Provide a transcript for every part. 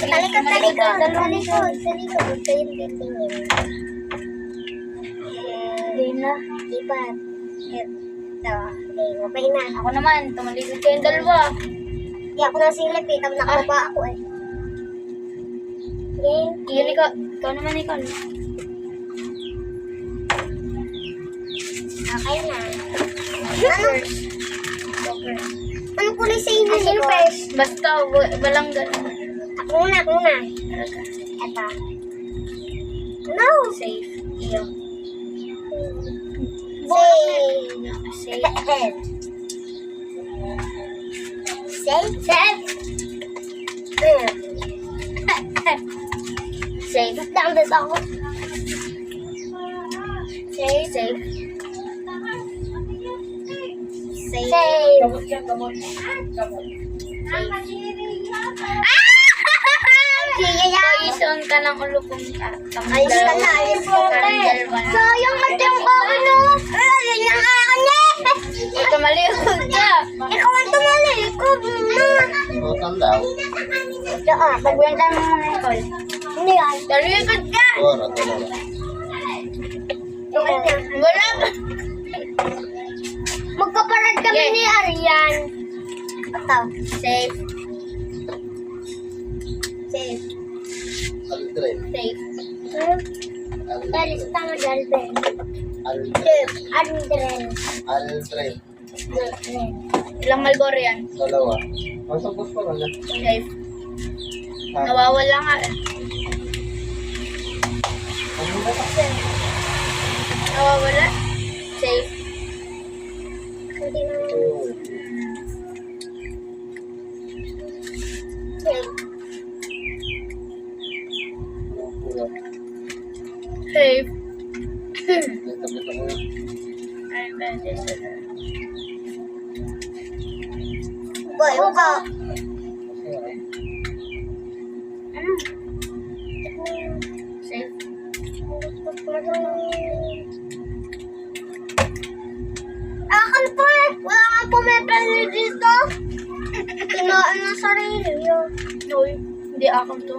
Talikod. Talikod. Huwag kayong titingin. Hindi na. Di pa. Ito. Okay na. Ako naman, tumalikod kayong dalawa. Hindi ako nasilip eh. Tapos nakababa ako eh. Game. Iyan ikaw naman ikaw. Okay na. Ano? Ano kulay sa inyo? Sino first? Basta, walang gano'n. Ako muna. Talaga. Ito. No. Safe. Iyo. Safe. Safe. Safe. Safe. Lang din ako. Safe. Safe. Safe. Gamot. Poison ka ng ulo kong Ayos ka na. Sayang at yung bakit no? Ayun yung akin eh. Tumalikod ka. Ikaw ang tumalikod. Utang daw. Pagwenta mo muna Nicole. Hindi yan. Talikod ka. Tora. Wala ba? Magkaparad kami Yes. ni Arian. Ito. Safe. Safe. Aldrin. Safe. Dalis tama Dalben. Aldrin. Andren. Aldrin. Ilang Malboro yan? Dalawa. Masang gusto na lang. Safe. Nawawala nga eh. Nawawala? Safe. Hindi na. Safe. Safe. Dito mo yun. Boy, uka. Ano? Safe. Akan po eh. Wala kang pumipili dito. Kinain ng sarili yun. No, hindi ako to.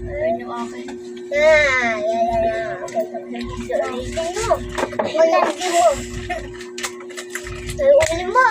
Ayun yung akin. Yeah. Okay, ulitin mo. Ulitin mo. Ulitin mo.